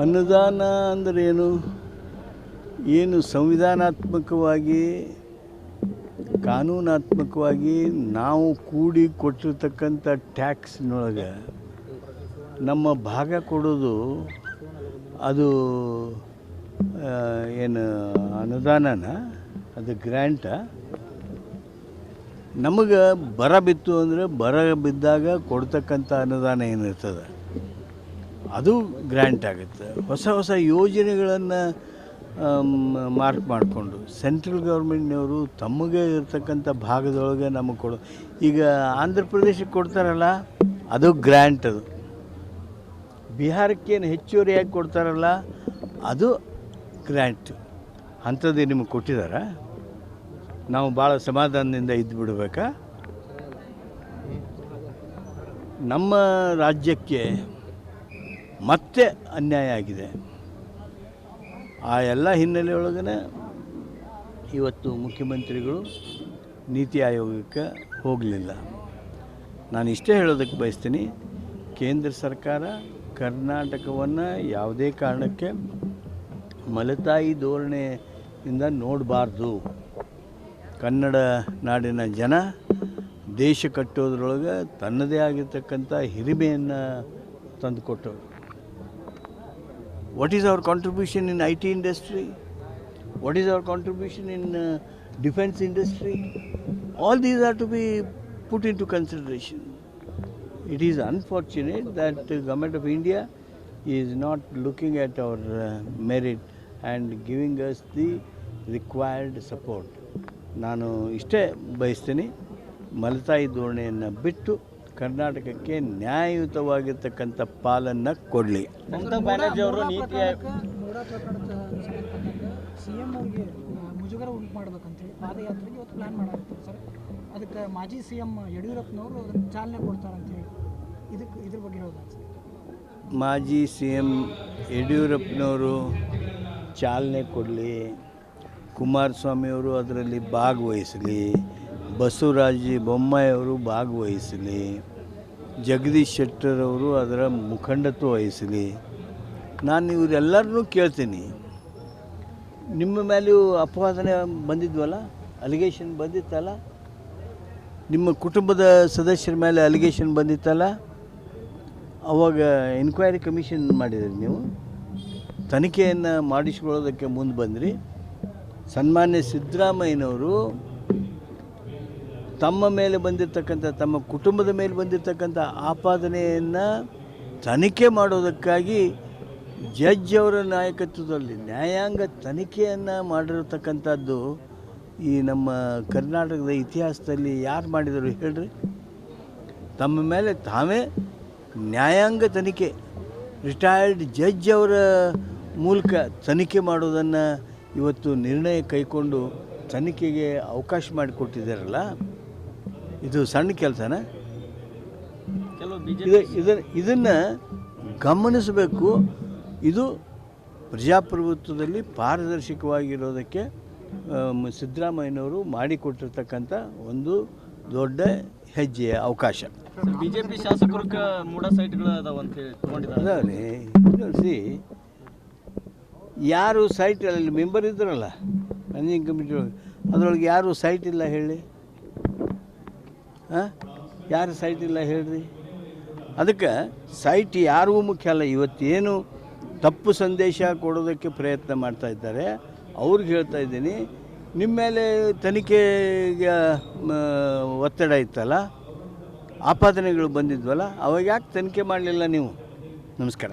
ಅನುದಾನ ಅಂದರೆ ಏನು ಸಂವಿಧಾನಾತ್ಮಕವಾಗಿ ಕಾನೂನಾತ್ಮಕವಾಗಿ ನಾವು ಕೂಡಿ ಕೊಟ್ಟಿರ್ತಕ್ಕಂಥ ಟ್ಯಾಕ್ಸ್ನೊಳಗೆ ನಮ್ಮ ಭಾಗ ಕೊಡೋದು ಅದು ಏನು ಅನುದಾನನ ಅದು ಗ್ರ್ಯಾಂಟ. ನಮಗೆ ಬರ ಬಿತ್ತು ಅಂದರೆ ಬರ ಬಿದ್ದಾಗ ಕೊಡ್ತಕ್ಕಂಥ ಅನುದಾನ ಏನಿರ್ತದೆ ಅದು ಗ್ರ್ಯಾಂಟ್ ಆಗುತ್ತೆ. ಹೊಸ ಹೊಸ ಯೋಜನೆಗಳನ್ನು ಮಾರ್ಕ್ ಮಾಡಿಕೊಂಡು ಸೆಂಟ್ರಲ್ ಗೌರ್ಮೆಂಟ್ನವರು ತಮಗೆ ಇರ್ತಕ್ಕಂಥ ಭಾಗದೊಳಗೆ ನಮಗೆ ಕೊಡೋ, ಈಗ ಆಂಧ್ರ ಪ್ರದೇಶಕ್ಕೆ ಕೊಡ್ತಾರಲ್ಲ ಅದು ಗ್ರ್ಯಾಂಟ್. ಅದು ಬಿಹಾರಕ್ಕೇನು ಹೆಚ್ಚುವರಿಯಾಗಿ ಕೊಡ್ತಾರಲ್ಲ ಅದು ಗ್ರ್ಯಾಂಟ್. ಅಂಥದ್ದು ನಿಮಗೆ ಕೊಟ್ಟಿದ್ದಾರೆ. ನಾವು ಭಾಳ ಸಮಾಧಾನದಿಂದ ಇದ್ದು ಬಿಡಬೇಕಾ? ನಮ್ಮ ರಾಜ್ಯಕ್ಕೆ ಮತ್ತೆ ಅನ್ಯಾಯ ಆಗಿದೆ. ಆ ಎಲ್ಲ ಹಿನ್ನೆಲೆಯೊಳಗನೆ ಇವತ್ತು ಮುಖ್ಯಮಂತ್ರಿಗಳು ನೀತಿ ಆಯೋಗಕ್ಕೆ ಹೋಗಲಿಲ್ಲ. ನಾನು ಇಷ್ಟೇ ಹೇಳೋದಕ್ಕೆ ಬಯಸ್ತೀನಿ, ಕೇಂದ್ರ ಸರ್ಕಾರ ಕರ್ನಾಟಕವನ್ನು ಯಾವುದೇ ಕಾರಣಕ್ಕೆ ಮಲತಾಯಿ ಧೋರಣೆಯಿಂದ ನೋಡಬಾರ್ದು. ಕನ್ನಡ ನಾಡಿನ ಜನ ದೇಶ ಕಟ್ಟೋದ್ರೊಳಗೆ ತನ್ನದೇ ಆಗಿರ್ತಕ್ಕಂಥ ಹಿರಿಮೆಯನ್ನು ತಂದುಕೊಟ್ಟರು. What is our contribution in IT industry? What is our contribution in defense industry? All these are to be put into consideration. It is unfortunate that the Government of India is not looking at our merit and giving us the required support. ನಾನು ಇಷ್ಟೇ ಬಯಸ್ತೀನಿ, ಮಲತಾಯಿ ಧೋರಣೆಯನ್ನು ಬಿಟ್ಟು ಕರ್ನಾಟಕಕ್ಕೆ ನ್ಯಾಯಯುತವಾಗಿರ್ತಕ್ಕಂಥ ಪಾಲನ್ನು ಕೊಡಲಿ. ಮಮತಾ ಬ್ಯಾನರ್ಜಿ ಅವರು ನೀತಿ ಸಿಎಂ ಅವರಿಗೆ ಮುಜುಗರ ಉಂಟು ಮಾಡಬೇಕಂತೇಳಿ ಪಾದಯಾತ್ರೆಗೆ ಇವತ್ತು ಪ್ಲಾನ್ ಮಾಡಾಗ್ತಾರೆ ಸರ್. ಅದಕ್ಕೆ ಮಾಜಿ ಸಿಎಂ ಯಡಿಯೂರಪ್ಪನವರು ಅದನ್ನು ಚಾಲನೆ ಕೊಡ್ತಾರಂತೇಳಿ ಇದ್ರ ಬಗ್ಗೆ ಹೇಳ್ಬೇಕು. ಮಾಜಿ ಸಿಎಂ ಯಡಿಯೂರಪ್ಪನವರು ಚಾಲನೆ ಕೊಡಲಿ, ಕುಮಾರಸ್ವಾಮಿಯವರು ಅದರಲ್ಲಿ ಭಾಗವಹಿಸಲಿ, ಬಸವರಾಜ ಬೊಮ್ಮಾಯಿಯವರು ಭಾಗವಹಿಸಲಿ, ಜಗದೀಶ್ ಶೆಟ್ಟರ್ ಅವರು ಅದರ ಮುಖಂಡತ್ವ ವಹಿಸಲಿ. ನಾನು ಇವರೆಲ್ಲರನ್ನೂ ಕೇಳ್ತೀನಿ, ನಿಮ್ಮ ಮೇಲೆಯೂ ಅಪವಾದನೆ ಬಂದಿದ್ವಲ್ಲ, ಅಲಿಗೇಷನ್ ಬಂದಿತ್ತಲ್ಲ, ನಿಮ್ಮ ಕುಟುಂಬದ ಸದಸ್ಯರ ಮೇಲೆ ಅಲಿಗೇಷನ್ ಬಂದಿತ್ತಲ್ಲ, ಅವಾಗ ಎನ್ಕ್ವೈರಿ ಕಮಿಷನ್ ಮಾಡಿದ್ರಿ, ನೀವು ತನಿಖೆಯನ್ನು ಮಾಡಿಸ್ಕೊಳ್ಳೋದಕ್ಕೆ ಮುಂದೆ ಬಂದ್ರಿ. ಸನ್ಮಾನ್ಯ ಸಿದ್ದರಾಮಯ್ಯನವರು ತಮ್ಮ ಮೇಲೆ ಬಂದಿರತಕ್ಕಂಥ, ತಮ್ಮ ಕುಟುಂಬದ ಮೇಲೆ ಬಂದಿರತಕ್ಕಂಥ ಆಪಾದನೆಯನ್ನು ತನಿಖೆ ಮಾಡೋದಕ್ಕಾಗಿ ಜಡ್ಜ್ ಅವರ ನಾಯಕತ್ವದಲ್ಲಿ ನ್ಯಾಯಾಂಗ ತನಿಖೆಯನ್ನು ಮಾಡಿರತಕ್ಕಂಥದ್ದು ಈ ನಮ್ಮ ಕರ್ನಾಟಕದ ಇತಿಹಾಸದಲ್ಲಿ ಯಾರು ಮಾಡಿದರು ಹೇಳ್ರಿ? ತಮ್ಮ ಮೇಲೆ ತಾವೇ ನ್ಯಾಯಾಂಗ ತನಿಖೆ, ರಿಟೈರ್ಡ್ ಜಡ್ಜ್ ಅವರ ಮೂಲಕ ತನಿಖೆ ಮಾಡೋದನ್ನು ಇವತ್ತು ನಿರ್ಣಯ ಕೈಗೊಂಡು ತನಿಖೆಗೆ ಅವಕಾಶ ಮಾಡಿಕೊಟ್ಟಿದ್ದಾರಲ್ಲ, ಇದು ಸಣ್ಣ ಕೆಲಸನ? ಇದನ್ನು ಗಮನಿಸಬೇಕು. ಇದು ಪ್ರಜಾಪ್ರಭುತ್ವದಲ್ಲಿ ಪಾರದರ್ಶಕವಾಗಿರೋದಕ್ಕೆ ಸಿದ್ದರಾಮಯ್ಯನವರು ಮಾಡಿಕೊಟ್ಟಿರ್ತಕ್ಕಂಥ ಒಂದು ದೊಡ್ಡ ಹೆಜ್ಜೆಯ ಅವಕಾಶ. ಬಿಜೆಪಿ ಶಾಸಕರಿಗೆ ಮೂಡ ಸೈಟ್ಗಳು ಅದಾವ ಅಂತ ಹೇಳಿ ಅದಾವೆ. ನೋಡಿ, ಯಾರು ಸೈಟ್ ಅಲ್ಲಿ ಮೆಂಬರ್ ಇದ್ರಲ್ಲ ಮ್ಯಾನೇಜಿಂಗ್ ಕಮಿಟಿ ಒಳಗೆ, ಅದರೊಳಗೆ ಯಾರು ಸೈಟ್ ಇಲ್ಲ ಹೇಳಿ? ಯಾರು ಸೈಟ್ ಇಲ್ಲ ಹೇಳ್ರಿ? ಅದಕ್ಕೆ ಸೈಟ್ ಯಾರಿಗೂ ಮುಖ್ಯ ಅಲ್ಲ. ಇವತ್ತೇನು ತಪ್ಪು ಸಂದೇಶ ಕೊಡೋದಕ್ಕೆ ಪ್ರಯತ್ನ ಮಾಡ್ತಾ ಇದ್ದಾರೆ ಅವ್ರಿಗೆ ಹೇಳ್ತಾ ಇದ್ದೀನಿ, ನಿಮ್ಮ ಮೇಲೆ ತನಿಖೆಗೆ ಒತ್ತಡ ಇತ್ತಲ್ಲ, ಆಪಾದನೆಗಳು ಬಂದಿದ್ವಲ್ಲ, ಅವಾಗ ಯಾಕೆ ತನಿಖೆ ಮಾಡಲಿಲ್ಲ ನೀವು? ನಮಸ್ಕಾರ.